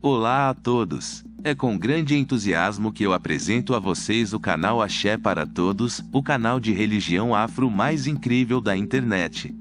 Olá a todos! É com grande entusiasmo que eu apresento a vocês o canal Axé para Todos, o canal de religião afro mais incrível da internet.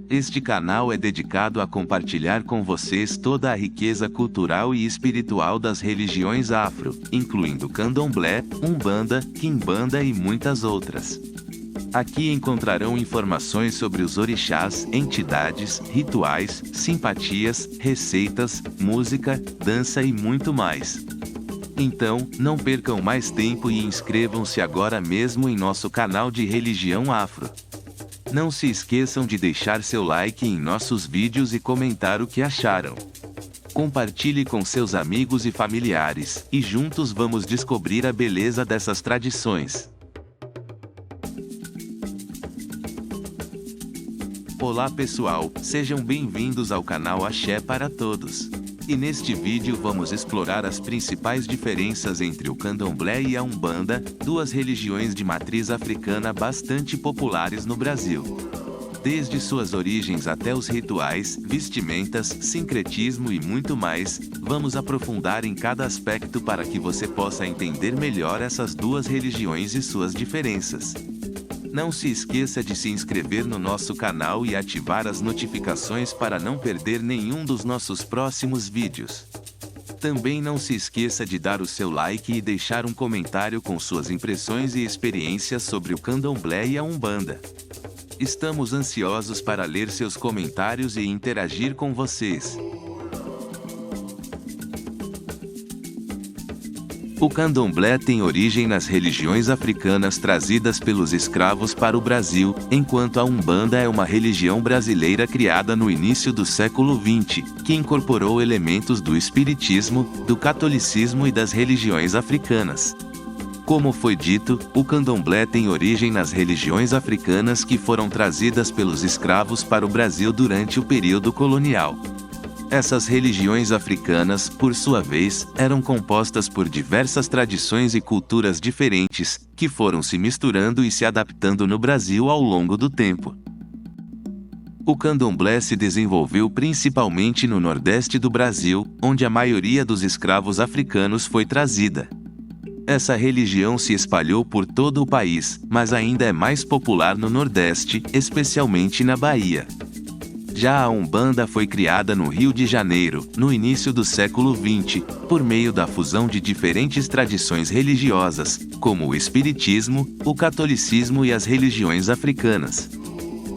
Este canal é dedicado a compartilhar com vocês toda a riqueza cultural e espiritual das religiões afro, incluindo Candomblé, Umbanda, Quimbanda e muitas outras. Aqui encontrarão informações sobre os orixás, entidades, rituais, simpatias, receitas, música, dança e muito mais. Então, não percam mais tempo e inscrevam-se agora mesmo em nosso canal de religião afro. Não se esqueçam de deixar seu like em nossos vídeos e comentar o que acharam. Compartilhe com seus amigos e familiares, e juntos vamos descobrir a beleza dessas tradições. Olá pessoal, sejam bem-vindos ao canal Axé para Todos. E neste vídeo vamos explorar as principais diferenças entre o Candomblé e a Umbanda, duas religiões de matriz africana bastante populares no Brasil. Desde suas origens até os rituais, vestimentas, sincretismo e muito mais, vamos aprofundar em cada aspecto para que você possa entender melhor essas duas religiões e suas diferenças. Não se esqueça de se inscrever no nosso canal e ativar as notificações para não perder nenhum dos nossos próximos vídeos. Também não se esqueça de dar o seu like e deixar um comentário com suas impressões e experiências sobre o Candomblé e a Umbanda. Estamos ansiosos para ler seus comentários e interagir com vocês. O Candomblé tem origem nas religiões africanas trazidas pelos escravos para o Brasil, enquanto a Umbanda é uma religião brasileira criada no início do século XX, que incorporou elementos do espiritismo, do catolicismo e das religiões africanas. Como foi dito, o Candomblé tem origem nas religiões africanas que foram trazidas pelos escravos para o Brasil durante o período colonial. Essas religiões africanas, por sua vez, eram compostas por diversas tradições e culturas diferentes, que foram se misturando e se adaptando no Brasil ao longo do tempo. O Candomblé se desenvolveu principalmente no Nordeste do Brasil, onde a maioria dos escravos africanos foi trazida. Essa religião se espalhou por todo o país, mas ainda é mais popular no Nordeste, especialmente na Bahia. Já a Umbanda foi criada no Rio de Janeiro, no início do século XX, por meio da fusão de diferentes tradições religiosas, como o espiritismo, o catolicismo e as religiões africanas.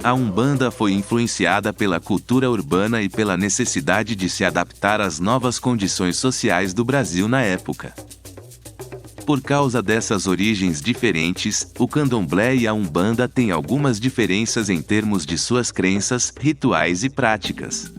A Umbanda foi influenciada pela cultura urbana e pela necessidade de se adaptar às novas condições sociais do Brasil na época. Por causa dessas origens diferentes, o Candomblé e a Umbanda têm algumas diferenças em termos de suas crenças, rituais e práticas.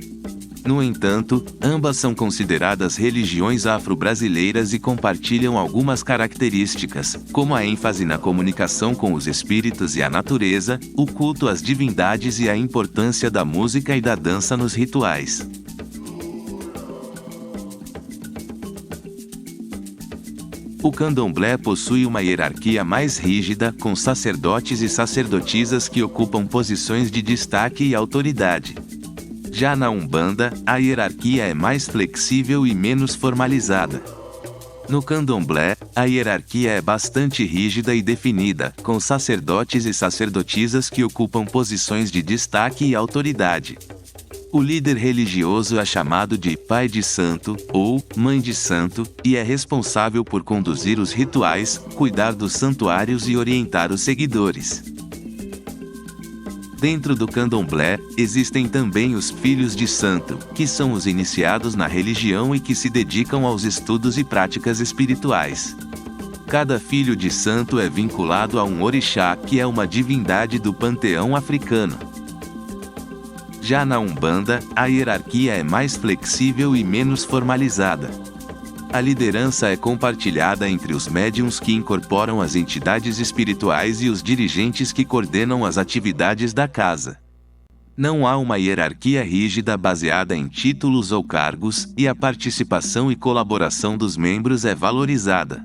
No entanto, ambas são consideradas religiões afro-brasileiras e compartilham algumas características, como a ênfase na comunicação com os espíritos e a natureza, o culto às divindades e a importância da música e da dança nos rituais. O Candomblé possui uma hierarquia mais rígida, com sacerdotes e sacerdotisas que ocupam posições de destaque e autoridade. Já na Umbanda, a hierarquia é mais flexível e menos formalizada. No Candomblé, a hierarquia é bastante rígida e definida, com sacerdotes e sacerdotisas que ocupam posições de destaque e autoridade. O líder religioso é chamado de Pai de Santo, ou Mãe de Santo, e é responsável por conduzir os rituais, cuidar dos santuários e orientar os seguidores. Dentro do Candomblé, existem também os Filhos de Santo, que são os iniciados na religião e que se dedicam aos estudos e práticas espirituais. Cada filho de santo é vinculado a um orixá, que é uma divindade do panteão africano. Já na Umbanda, a hierarquia é mais flexível e menos formalizada. A liderança é compartilhada entre os médiuns que incorporam as entidades espirituais e os dirigentes que coordenam as atividades da casa. Não há uma hierarquia rígida baseada em títulos ou cargos, e a participação e colaboração dos membros é valorizada.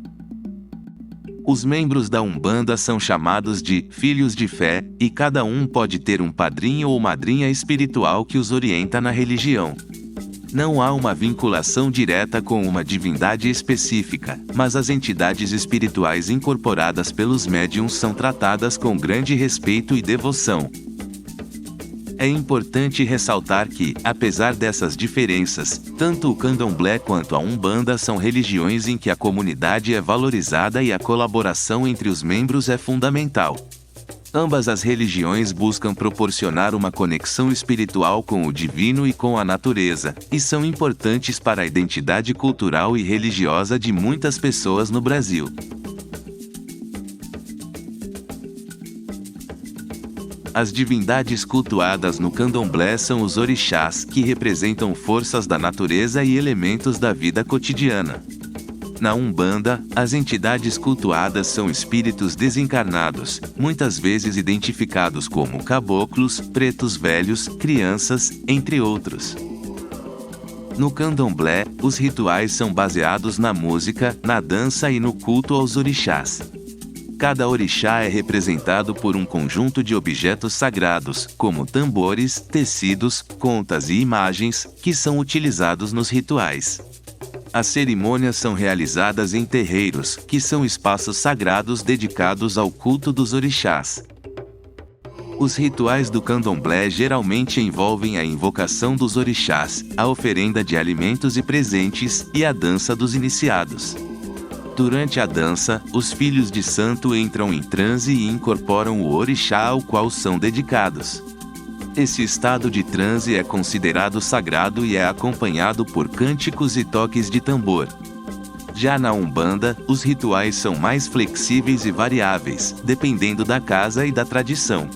Os membros da Umbanda são chamados de filhos de fé, e cada um pode ter um padrinho ou madrinha espiritual que os orienta na religião. Não há uma vinculação direta com uma divindade específica, mas as entidades espirituais incorporadas pelos médiuns são tratadas com grande respeito e devoção. É importante ressaltar que, apesar dessas diferenças, tanto o candomblé quanto a umbanda são religiões em que a comunidade é valorizada e a colaboração entre os membros é fundamental. Ambas as religiões buscam proporcionar uma conexão espiritual com o divino e com a natureza, e são importantes para a identidade cultural e religiosa de muitas pessoas no Brasil. As divindades cultuadas no candomblé são os orixás, que representam forças da natureza e elementos da vida cotidiana. Na Umbanda, as entidades cultuadas são espíritos desencarnados, muitas vezes identificados como caboclos, pretos velhos, crianças, entre outros. No candomblé, os rituais são baseados na música, na dança e no culto aos orixás. Cada orixá é representado por um conjunto de objetos sagrados, como tambores, tecidos, contas e imagens, que são utilizados nos rituais. As cerimônias são realizadas em terreiros, que são espaços sagrados dedicados ao culto dos orixás. Os rituais do candomblé geralmente envolvem a invocação dos orixás, a oferenda de alimentos e presentes, e a dança dos iniciados. Durante a dança, os filhos de santo entram em transe e incorporam o orixá ao qual são dedicados. Esse estado de transe é considerado sagrado e é acompanhado por cânticos e toques de tambor. Já na Umbanda, os rituais são mais flexíveis e variáveis, dependendo da casa e da tradição.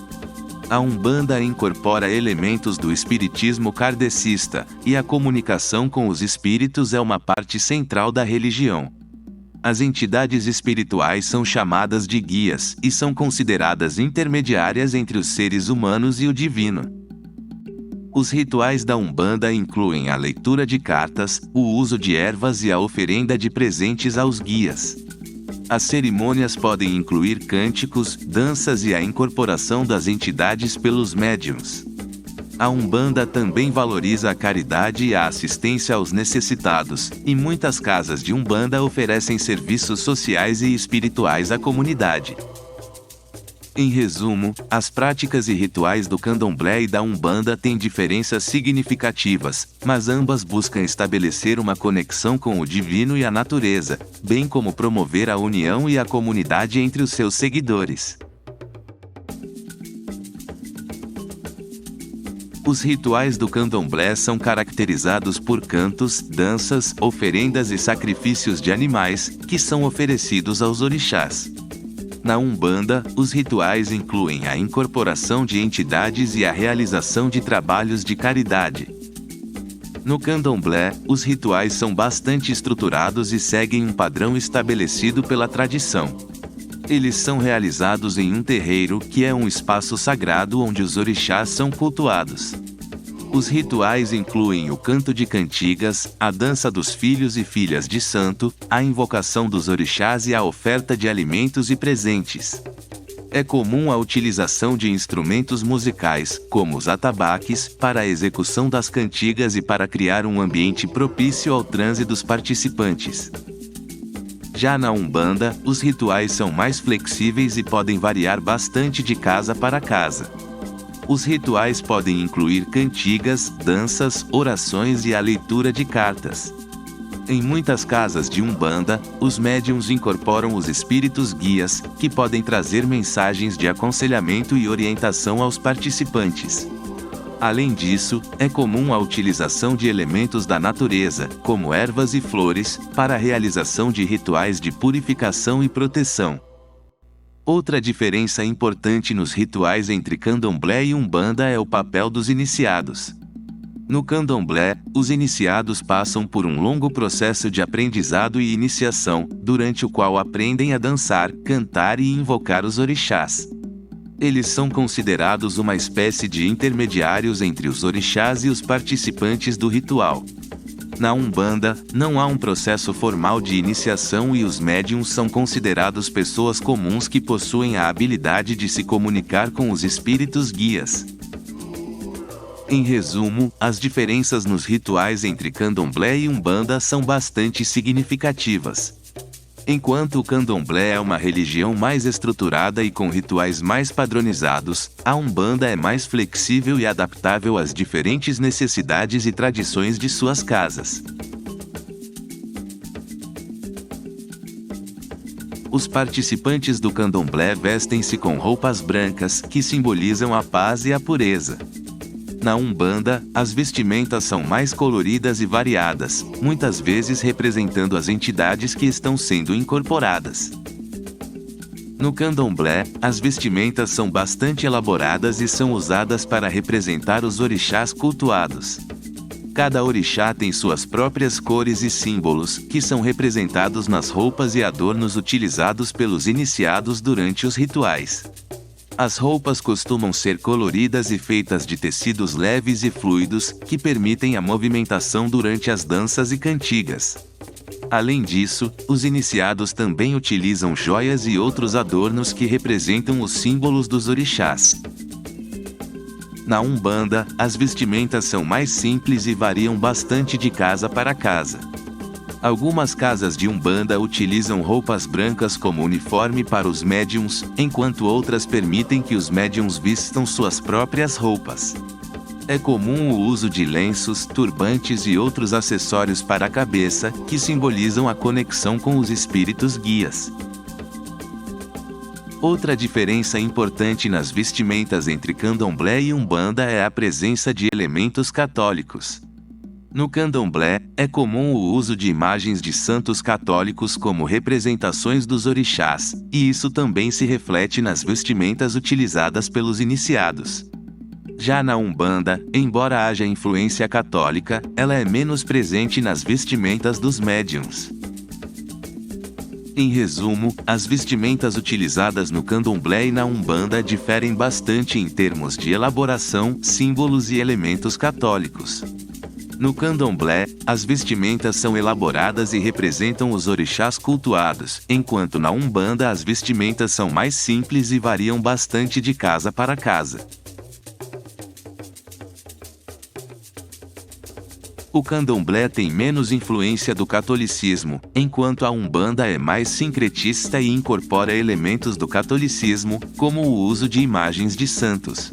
A Umbanda incorpora elementos do espiritismo kardecista, e a comunicação com os espíritos é uma parte central da religião. As entidades espirituais são chamadas de guias, e são consideradas intermediárias entre os seres humanos e o divino. Os rituais da Umbanda incluem a leitura de cartas, o uso de ervas e a oferenda de presentes aos guias. As cerimônias podem incluir cânticos, danças e a incorporação das entidades pelos médiuns. A Umbanda também valoriza a caridade e a assistência aos necessitados, e muitas casas de Umbanda oferecem serviços sociais e espirituais à comunidade. Em resumo, as práticas e rituais do candomblé e da Umbanda têm diferenças significativas, mas ambas buscam estabelecer uma conexão com o divino e a natureza, bem como promover a união e a comunidade entre os seus seguidores. Os rituais do candomblé são caracterizados por cantos, danças, oferendas e sacrifícios de animais, que são oferecidos aos orixás. Na Umbanda, os rituais incluem a incorporação de entidades e a realização de trabalhos de caridade. No candomblé, os rituais são bastante estruturados e seguem um padrão estabelecido pela tradição. Eles são realizados em um terreiro, que é um espaço sagrado onde os orixás são cultuados. Os rituais incluem o canto de cantigas, a dança dos filhos e filhas de santo, a invocação dos orixás e a oferta de alimentos e presentes. É comum a utilização de instrumentos musicais, como os atabaques, para a execução das cantigas e para criar um ambiente propício ao transe dos participantes. Já na Umbanda, os rituais são mais flexíveis e podem variar bastante de casa para casa. Os rituais podem incluir cantigas, danças, orações e a leitura de cartas. Em muitas casas de Umbanda, os médiuns incorporam os espíritos guias, que podem trazer mensagens de aconselhamento e orientação aos participantes. Além disso, é comum a utilização de elementos da natureza, como ervas e flores, para a realização de rituais de purificação e proteção. Outra diferença importante nos rituais entre candomblé e umbanda é o papel dos iniciados. No candomblé, os iniciados passam por um longo processo de aprendizado e iniciação, durante o qual aprendem a dançar, cantar e invocar os orixás. Eles são considerados uma espécie de intermediários entre os orixás e os participantes do ritual. Na Umbanda, não há um processo formal de iniciação e os médiuns são considerados pessoas comuns que possuem a habilidade de se comunicar com os espíritos guias. Em resumo, as diferenças nos rituais entre candomblé e umbanda são bastante significativas. Enquanto o candomblé é uma religião mais estruturada e com rituais mais padronizados, a umbanda é mais flexível e adaptável às diferentes necessidades e tradições de suas casas. Os participantes do candomblé vestem-se com roupas brancas, que simbolizam a paz e a pureza. Na umbanda, as vestimentas são mais coloridas e variadas, muitas vezes representando as entidades que estão sendo incorporadas. No candomblé, as vestimentas são bastante elaboradas e são usadas para representar os orixás cultuados. Cada orixá tem suas próprias cores e símbolos, que são representados nas roupas e adornos utilizados pelos iniciados durante os rituais. As roupas costumam ser coloridas e feitas de tecidos leves e fluidos, que permitem a movimentação durante as danças e cantigas. Além disso, os iniciados também utilizam joias e outros adornos que representam os símbolos dos orixás. Na umbanda, as vestimentas são mais simples e variam bastante de casa para casa. Algumas casas de umbanda utilizam roupas brancas como uniforme para os médiuns, enquanto outras permitem que os médiuns vistam suas próprias roupas. É comum o uso de lenços, turbantes e outros acessórios para a cabeça, que simbolizam a conexão com os espíritos guias. Outra diferença importante nas vestimentas entre candomblé e umbanda é a presença de elementos católicos. No candomblé, é comum o uso de imagens de santos católicos como representações dos orixás, e isso também se reflete nas vestimentas utilizadas pelos iniciados. Já na umbanda, embora haja influência católica, ela é menos presente nas vestimentas dos médiuns. Em resumo, as vestimentas utilizadas no candomblé e na umbanda diferem bastante em termos de elaboração, símbolos e elementos católicos. No candomblé, as vestimentas são elaboradas e representam os orixás cultuados, enquanto na umbanda as vestimentas são mais simples e variam bastante de casa para casa. O candomblé tem menos influência do catolicismo, enquanto a umbanda é mais sincretista e incorpora elementos do catolicismo, como o uso de imagens de santos.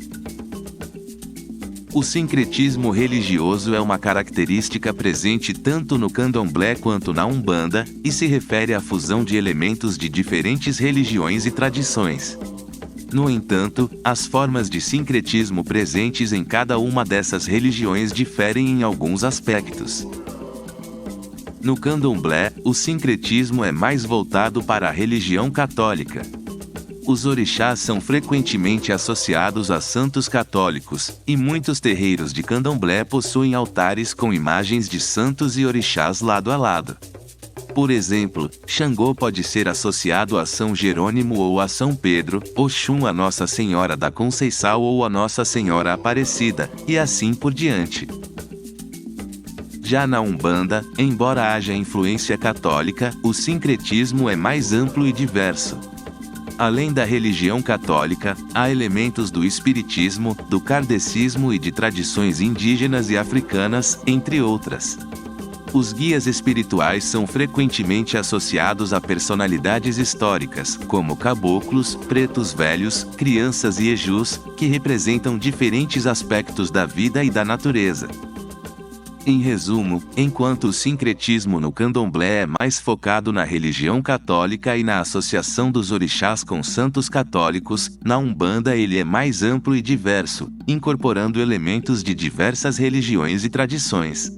O sincretismo religioso é uma característica presente tanto no candomblé quanto na umbanda, e se refere à fusão de elementos de diferentes religiões e tradições. No entanto, as formas de sincretismo presentes em cada uma dessas religiões diferem em alguns aspectos. No candomblé, o sincretismo é mais voltado para a religião católica. Os orixás são frequentemente associados a santos católicos, e muitos terreiros de candomblé possuem altares com imagens de santos e orixás lado a lado. Por exemplo, Xangô pode ser associado a São Jerônimo ou a São Pedro, Oxum a Nossa Senhora da Conceição ou a Nossa Senhora Aparecida, e assim por diante. Já na umbanda, embora haja influência católica, o sincretismo é mais amplo e diverso. Além da religião católica, há elementos do espiritismo, do kardecismo e de tradições indígenas e africanas, entre outras. Os guias espirituais são frequentemente associados a personalidades históricas, como caboclos, pretos velhos, crianças e ejus, que representam diferentes aspectos da vida e da natureza. Em resumo, enquanto o sincretismo no candomblé é mais focado na religião católica e na associação dos orixás com santos católicos, na umbanda ele é mais amplo e diverso, incorporando elementos de diversas religiões e tradições.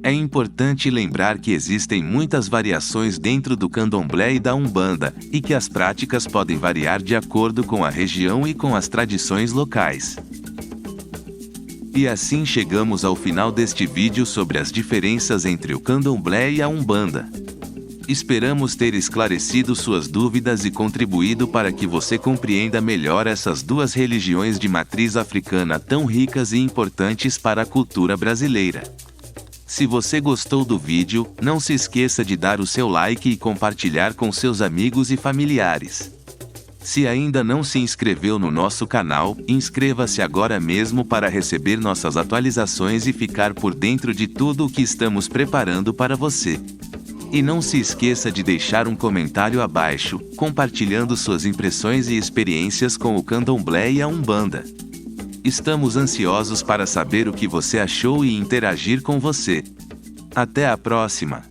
É importante lembrar que existem muitas variações dentro do candomblé e da umbanda, e que as práticas podem variar de acordo com a região e com as tradições locais. E assim chegamos ao final deste vídeo sobre as diferenças entre o candomblé e a umbanda. Esperamos ter esclarecido suas dúvidas e contribuído para que você compreenda melhor essas duas religiões de matriz africana tão ricas e importantes para a cultura brasileira. Se você gostou do vídeo, não se esqueça de dar o seu like e compartilhar com seus amigos e familiares. Se ainda não se inscreveu no nosso canal, inscreva-se agora mesmo para receber nossas atualizações e ficar por dentro de tudo o que estamos preparando para você. E não se esqueça de deixar um comentário abaixo, compartilhando suas impressões e experiências com o Candomblé e a Umbanda. Estamos ansiosos para saber o que você achou e interagir com você. Até a próxima!